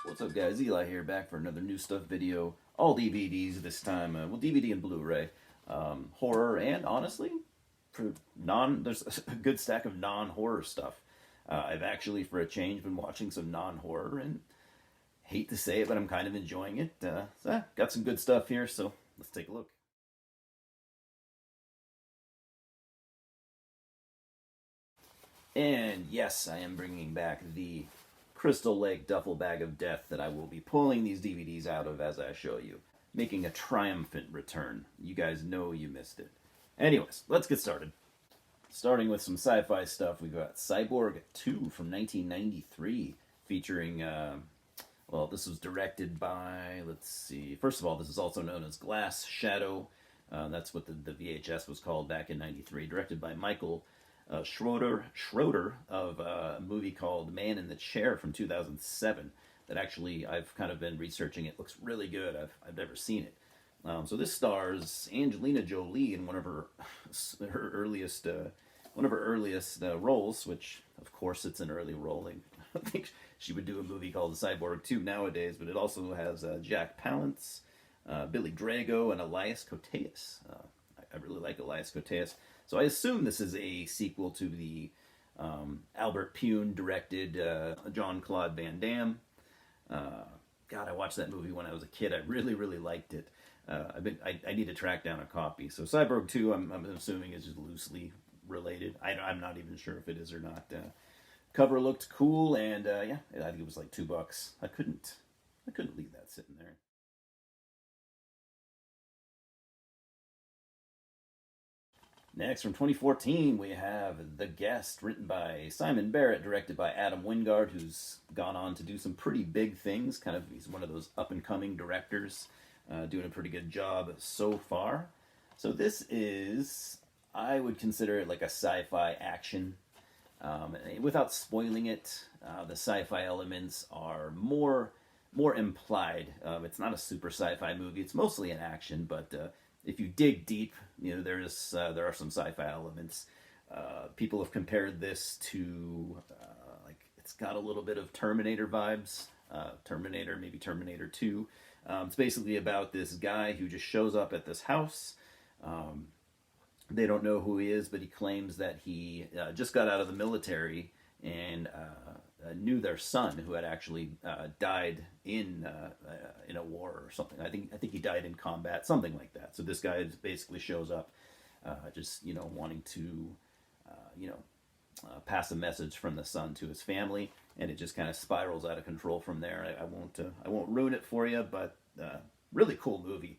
What's up, guys? Eli here, back for another new stuff video. All DVDs this time. Well, DVD and Blu-ray, horror, and honestly, for there's a good stack of non-horror stuff. I've actually, for a change, been watching some non-horror, and hate to say it, but I'm kind of enjoying it. Got some good stuff here, so let's take a look. And yes, I am bringing back the Crystal Lake duffel bag of death that I will be pulling these DVDs out of as I show you, making a triumphant return. You guys know you missed it. Anyways, let's get started. Starting with some sci-fi stuff, we've got Cyborg 2 from 1993, featuring, well, this was directed by, let's see, first of all, this is also known as Glass Shadow. That's what the VHS was called back in 93, directed by Michael Schroeder of a movie called Man in the Chair from 2007 that actually I've kind of been researching. It looks really good. I've never seen it. So this stars Angelina Jolie in one of her earliest roles, which of course it's an early role. I think she would do a movie called Cyborg 2 nowadays, but it also has Jack Palance, Billy Drago, and Elias Koteas. I really like Elias Koteas. So I assume this is a sequel to the Albert Pune directed Jean-Claude Van Damme. God, I watched that movie when I was a kid. I really, really liked it. I need to track down a copy. So Cyborg 2, I'm assuming is just loosely related. I'm not even sure if it is or not. Cover looked cool, and yeah, I think it was like $2. I couldn't leave that sitting there. Next, from 2014, we have The Guest, written by Simon Barrett, directed by Adam Wingard, who's gone on to do some pretty big things. He's one of those up and coming directors, doing a pretty good job so far. So this is, I would consider it like a sci-fi action. Without spoiling it, the sci-fi elements are more implied. It's not a super sci-fi movie. It's mostly an action, but if you dig deep, there are some sci-fi elements. People have compared this to like it's got a little bit of Terminator vibes. Terminator, maybe Terminator 2. It's basically about this guy who just shows up at this house. They don't know who he is, but he claims that he just got out of the military and knew their son, who had actually died in a war or something. I think he died in combat, something like that. So this guy basically shows up, just wanting to, pass a message from the son to his family, and it just kind of spirals out of control from there. I won't ruin it for you, but really cool movie.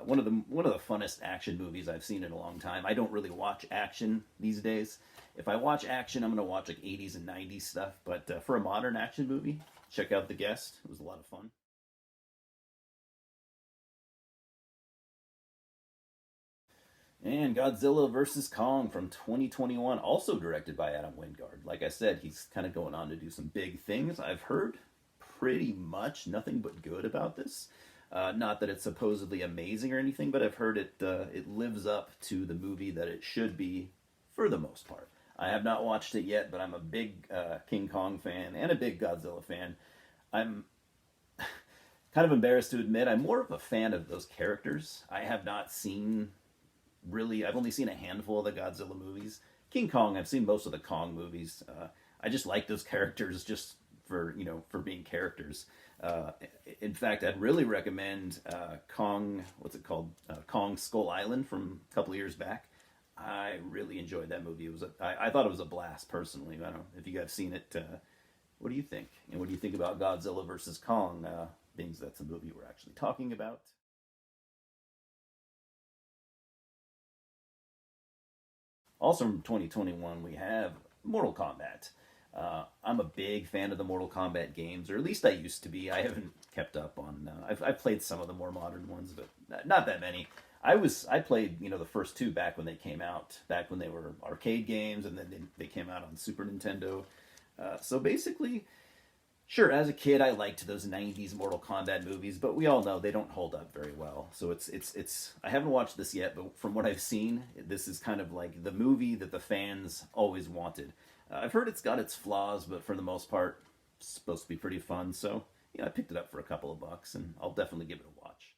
One of the funnest action movies I've seen in a long time. I don't really watch action these days. If I watch action, I'm gonna watch like 80s and 90s stuff. But for a modern action movie, check out The Guest. It was a lot of fun. And Godzilla vs Kong from 2021, also directed by Adam Wingard. Like I said, he's kind of going on to do some big things. I've heard pretty much nothing but good about this. Not that it's supposedly amazing or anything, but I've heard it lives up to the movie that it should be for the most part. I have not watched it yet, but I'm a big King Kong fan and a big Godzilla fan. I'm kind of embarrassed to admit I'm more of a fan of those characters. I have not seen really. I've only seen a handful of the Godzilla movies. King Kong, I've seen most of the Kong movies. I just like those characters just for being characters. Uh, in fact, I'd really recommend Kong. What's it called? Kong Skull Island from a couple of years back. I really enjoyed that movie. I thought it was a blast personally. I don't know if you guys seen it. What do you think? And what do you think about Godzilla versus Kong? Being that's a movie we're actually talking about. Also from 2021, we have Mortal Kombat. I'm a big fan of the Mortal Kombat games, or at least I used to be. I haven't kept up on. I've played some of the more modern ones, but not that many. I played the first two back when they came out, back when they were arcade games, and then they came out on Super Nintendo. So basically, sure, as a kid, I liked those '90s Mortal Kombat movies, but we all know they don't hold up very well. So it's. I haven't watched this yet, but from what I've seen, this is kind of like the movie that the fans always wanted. I've heard it's got its flaws, but for the most part, it's supposed to be pretty fun. So I picked it up for a couple of bucks, and I'll definitely give it a watch.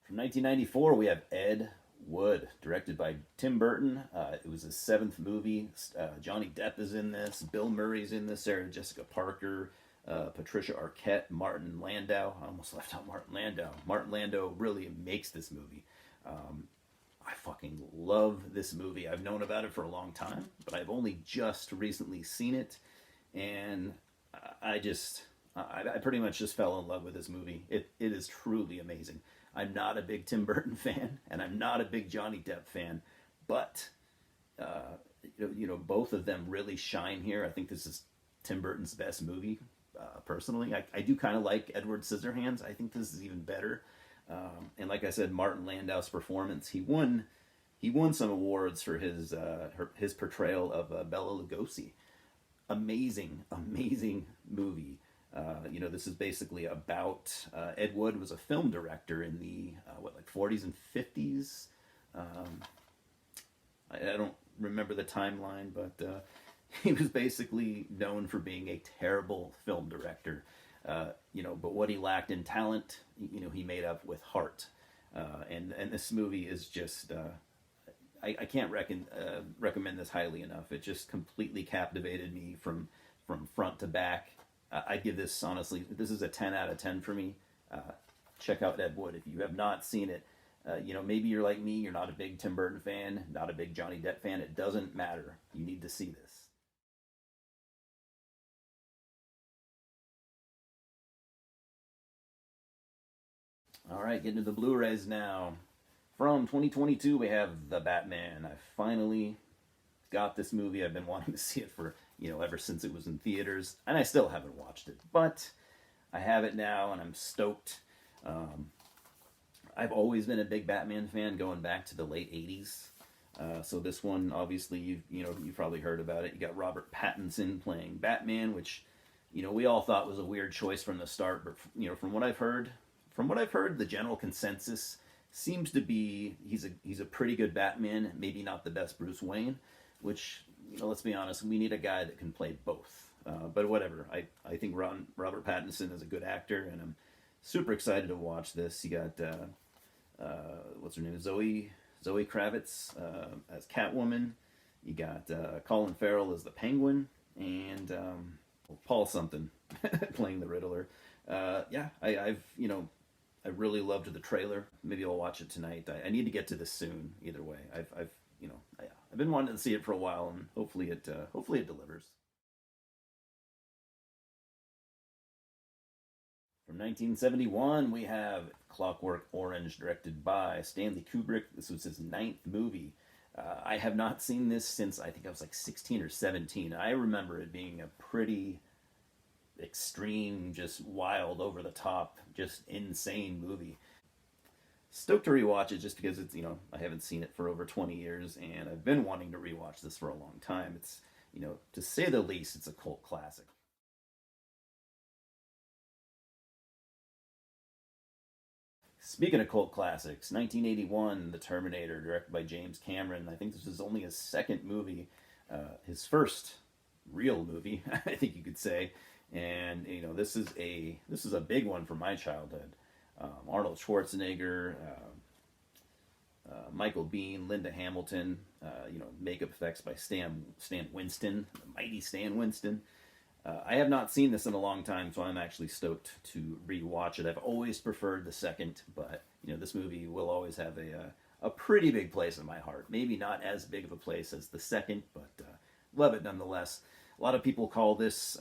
From 1994, we have Ed Wood, directed by Tim Burton. It was his seventh movie. Johnny Depp is in this. Bill Murray's in this. Sarah Jessica Parker, Patricia Arquette, Martin Landau. I almost left out Martin Landau. Martin Landau really makes this movie. I fucking love this movie. I've known about it for a long time, but I've only just recently seen it, and I pretty much just fell in love with this movie. It is truly amazing. I'm not a big Tim Burton fan, and I'm not a big Johnny Depp fan, but both of them really shine here. I think this is Tim Burton's best movie. Personally, I do kind of like Edward Scissorhands. I think this is even better. And like I said, Martin Landau's performance, he won some awards for his portrayal of Bela Lugosi. Amazing movie. This is basically about Ed Wood was a film director in the 40s and 50s. I don't remember the timeline, but he was basically known for being a terrible film director. But what he lacked in talent, he made up with heart. And this movie is just, I can't recommend this highly enough. It just completely captivated me from front to back. I give this, honestly, this is a 10 out of 10 for me. Check out Ed Wood if you have not seen it. Maybe you're like me, you're not a big Tim Burton fan, not a big Johnny Depp fan. It doesn't matter. You need to see this. All right, getting to the Blu-rays now. From 2022, we have The Batman. I finally got this movie. I've been wanting to see it for, ever since it was in theaters, and I still haven't watched it, but I have it now, and I'm stoked. I've always been a big Batman fan, going back to the late 80s. So this one, obviously, you've probably heard about it. You got Robert Pattinson playing Batman, which, we all thought was a weird choice from the start, but, from what I've heard, the general consensus seems to be he's a pretty good Batman, maybe not the best Bruce Wayne, which, let's be honest, we need a guy that can play both. But whatever, I think Robert Pattinson is a good actor, and I'm super excited to watch this. You got what's her name, Zoe Kravitz as Catwoman. You got Colin Farrell as the Penguin, and Paul something playing the Riddler. I really loved the trailer. Maybe I'll watch it tonight. I need to get to this soon. Either way, I've been wanting to see it for a while, and hopefully it delivers. From 1971, we have Clockwork Orange, directed by Stanley Kubrick. This was his ninth movie. I have not seen this since I think I was like 16 or 17. I remember it being a pretty extreme, just wild, over the top, just insane movie. Stoked to rewatch it just because it's, I haven't seen it for over 20 years, and I've been wanting to rewatch this for a long time. It's, to say the least, it's a cult classic. Speaking of cult classics, 1981, The Terminator, directed by James Cameron. I think this is only his second movie, his first real movie, I think you could say. And this is a big one from my childhood. Arnold Schwarzenegger, Michael Biehn, Linda Hamilton. Makeup effects by Stan Winston, the mighty Stan Winston. I have not seen this in a long time, so I'm actually stoked to rewatch it. I've always preferred the second, but this movie will always have a pretty big place in my heart. Maybe not as big of a place as the second, but love it nonetheless. A lot of people call this.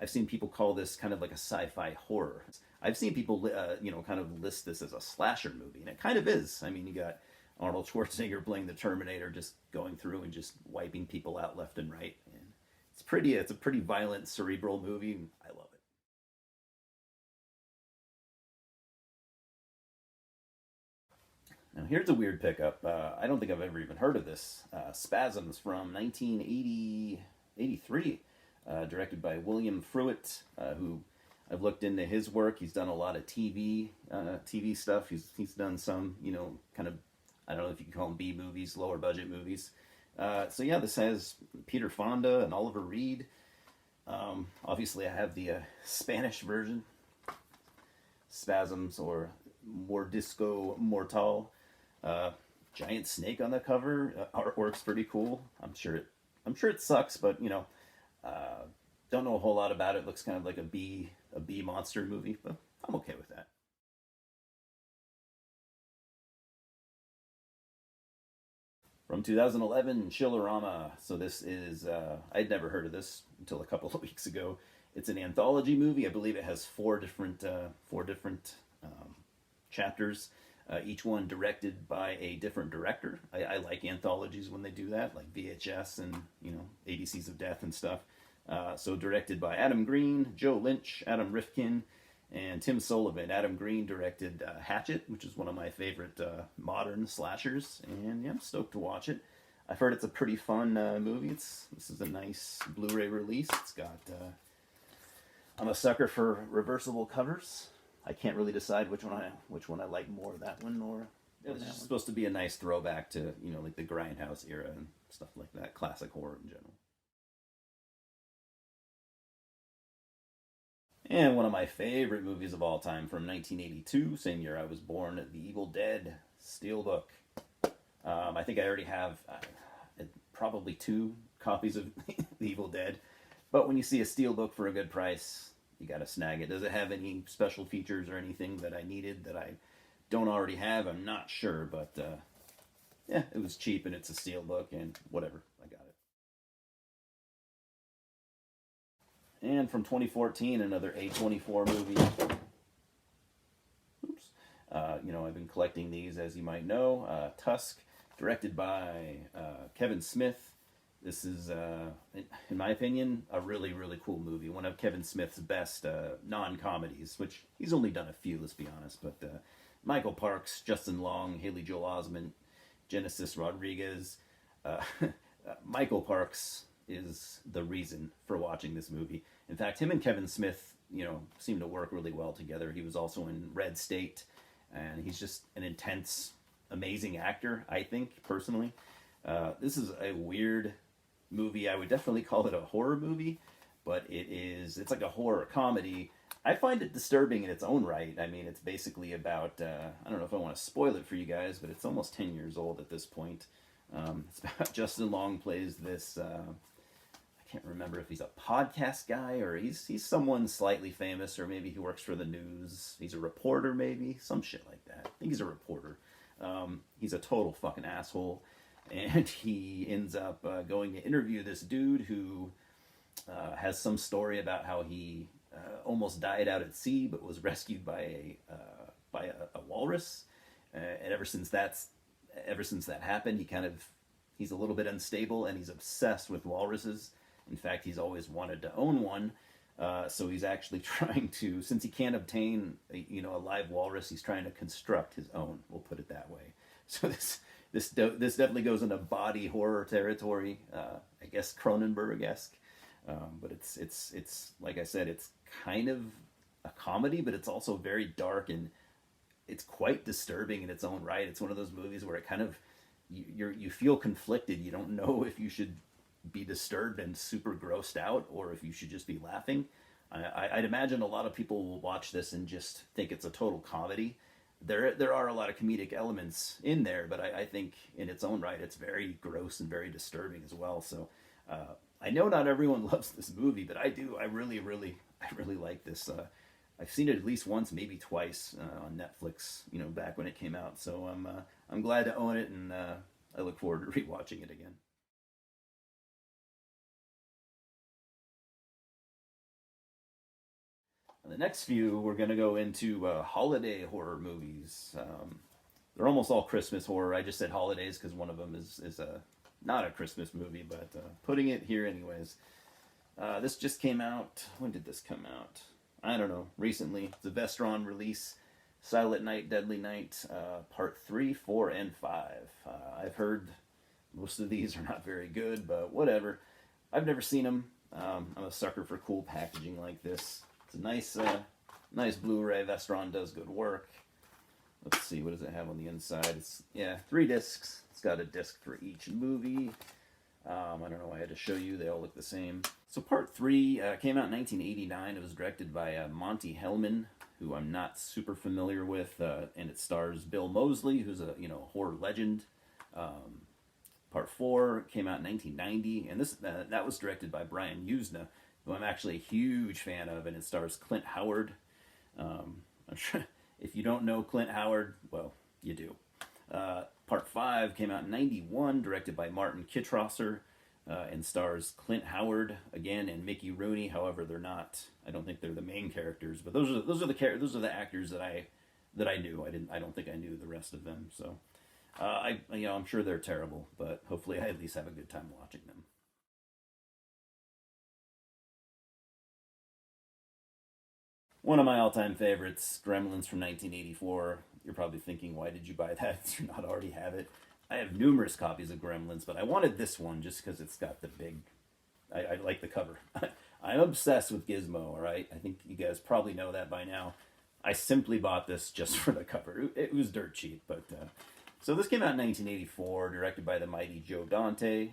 I've seen people call this kind of like a sci-fi horror. I've seen people, kind of list this as a slasher movie, and it kind of is. I mean, you got Arnold Schwarzenegger playing the Terminator, just going through and just wiping people out left and right. And it's a pretty violent, cerebral movie. And I love it. Now, here's a weird pickup. I don't think I've ever even heard of this. Spasms from 1983. Directed by William Fruitt, who I've looked into his work. He's done a lot of TV stuff. He's done some, kind of, I don't know if you can call them B movies, lower budget movies. So yeah, this has Peter Fonda and Oliver Reed. Obviously, I have the Spanish version, Spasms or Mordisco Mortal. Uh, Giant snake on the cover. Artwork's pretty cool. I'm sure it sucks, but uh, don't know a whole lot about it. Looks kind of like a bee monster movie, but I'm okay with that. From 2011, Chillerama. So this is I'd never heard of this until a couple of weeks ago. It's an anthology movie. I believe it has four different chapters, each one directed by a different director. I like anthologies when they do that, like VHS and ABCs of Death and stuff. So directed by Adam Green, Joe Lynch, Adam Rifkin, and Tim Sullivan. Adam Green directed Hatchet, which is one of my favorite modern slashers, and yeah, I'm stoked to watch it. I've heard it's a pretty fun movie. This is a nice Blu-ray release. It's got. I'm a sucker for reversible covers. I can't really decide which one I like more, that one or it was just supposed to be a nice throwback to like the Grindhouse era and stuff like that, classic horror in general. And one of my favorite movies of all time from 1982, same year I was born, The Evil Dead Steelbook. I think I already have probably two copies of The Evil Dead, but when you see a Steelbook for a good price, you gotta snag it. Does it have any special features or anything that I needed that I don't already have? I'm not sure, but yeah, it was cheap and it's a Steelbook and whatever, I got it. And from 2014, another A24 movie. Oops. I've been collecting these, as you might know. Tusk, directed by Kevin Smith. This is, in my opinion, a really, really cool movie. One of Kevin Smith's best non-comedies, which he's only done a few, let's be honest. But Michael Parks, Justin Long, Haley Joel Osment, Genesis Rodriguez. Michael Parks is the reason for watching this movie. In fact, him and Kevin Smith, seem to work really well together. He was also in Red State, and he's just an intense, amazing actor, I think, personally. This is a weird movie. I would definitely call it a horror movie, but it's like a horror comedy. I find it disturbing in its own right. I mean, it's basically about, I don't know if I want to spoil it for you guys, but it's almost 10 years old at this point. It's about Justin Long plays this, I can't remember if he's a podcast guy or he's someone slightly famous, or maybe he works for the news. He's a reporter, maybe, some shit like that. I think he's a reporter. He's a total fucking asshole, and he ends up going to interview this dude who has some story about how he almost died out at sea, but was rescued by a walrus. And ever since that happened, he's a little bit unstable, and he's obsessed with walruses. In fact, he's always wanted to own one. So he's actually trying to, since he can't obtain a live walrus, he's trying to construct his own. We'll put it that way. So this definitely goes into body horror territory. I guess Cronenberg-esque. But it's like I said, it's kind of a comedy, but it's also very dark, and it's quite disturbing in its own right. It's one of those movies where it kind of you feel conflicted. You don't know if you should be disturbed and super grossed out, or if you should just be laughing. I'd imagine a lot of people will watch this and just think it's a total comedy. There are a lot of comedic elements in there, but I think in its own right, it's very gross and very disturbing as well. So I know not everyone loves this movie, but I do. I really like this. I've seen it at least once, maybe twice on Netflix. Back when it came out. So I'm glad to own it, and I look forward to rewatching it again. The next few, we're going to go into holiday horror movies. They're almost all Christmas horror. I just said holidays because one of them is not a Christmas movie, but putting it here anyways. This just came out. When did this come out? I don't know. Recently. It's a Vestron release. Silent Night, Deadly Night, Part 3, 4, and 5. I've heard most of these are not very good, but whatever. I've never seen them. I'm a sucker for cool packaging like this. It's a nice Blu-ray. Vestron does good work. Let's see, what does it have on the inside? It's 3 discs. It's got a disc for each movie. I don't know why I had to show you. They all look the same. So part 3 came out in 1989. It was directed by Monty Hellman, who I'm not super familiar with, and it stars Bill Moseley, who's a horror legend. Part 4 came out in 1990, and this that was directed by Brian Usna, who I'm actually a huge fan of, and it stars Clint Howard. I'm sure if you don't know Clint Howard, well, you do. Part 5 came out in 91, directed by Martin Kittrosser, and stars Clint Howard again and Mickey Rooney. However, they're not. I don't think they're the main characters, but those are the actors that I knew. I don't think I knew the rest of them. So I'm sure they're terrible, but hopefully I at least have a good time watching them. One of my all-time favorites, Gremlins from 1984. You're probably thinking, why did you buy that? Do you not already have it? I have numerous copies of Gremlins, but I wanted this one just because it's got the big. I like the cover. I'm obsessed with Gizmo. All right, I think you guys probably know that by now. I simply bought this just for the cover. It was dirt cheap, but so this came out in 1984, directed by the mighty Joe Dante.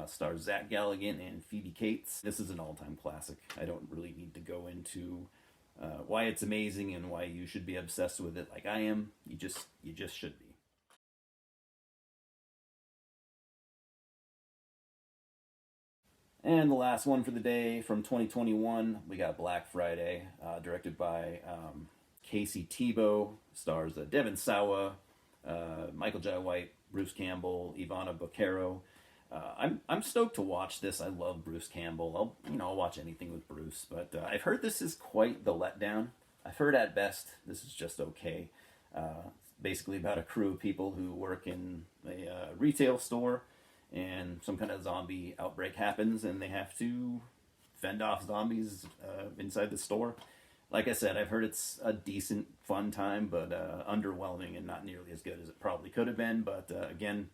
Stars Zach Galligan and Phoebe Cates. This is an all-time classic. I don't really need to go into why it's amazing and why you should be obsessed with it like I am. You just should be. And the last one for the day from 2021, we got Black Friday, directed by Casey Tebow, stars Devin Sawa, Michael Jai White, Bruce Campbell, Ivana Boquero. I'm stoked to watch this. I love Bruce Campbell. I'll watch anything with Bruce, but I've heard this is quite the letdown. I've heard at best this is just okay. Basically about a crew of people who work in a retail store, and some kind of zombie outbreak happens, and they have to fend off zombies inside the store. Like I said, I've heard it's a decent, fun time, but underwhelming and not nearly as good as it probably could have been. But again,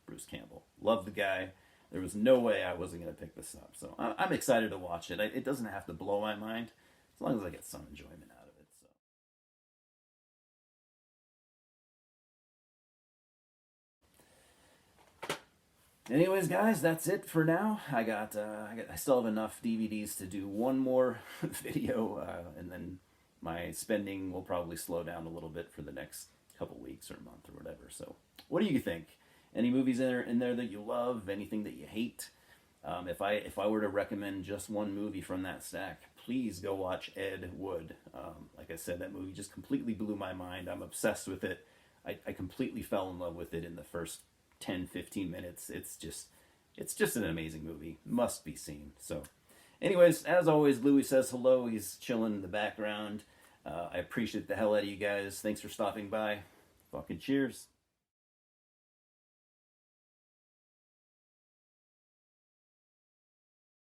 Bruce Campbell, love the guy. There was no way I wasn't going to pick this up, so I'm excited to watch it. It doesn't have to blow my mind, as long as I get some enjoyment out of it. So. Anyways, guys, that's it for now. I still have enough DVDs to do one more video, and then my spending will probably slow down a little bit for the next couple weeks or month or whatever. So, what do you think? Any movies in there that you love? Anything that you hate? If I were to recommend just one movie from that stack, please go watch Ed Wood. Like I said, that movie just completely blew my mind. I'm obsessed with it. I completely fell in love with it in the first 10-15 minutes. It's just an amazing movie. Must be seen. So, anyways, as always, Louis says hello. He's chilling in the background. I appreciate the hell out of you guys. Thanks for stopping by. Fucking cheers.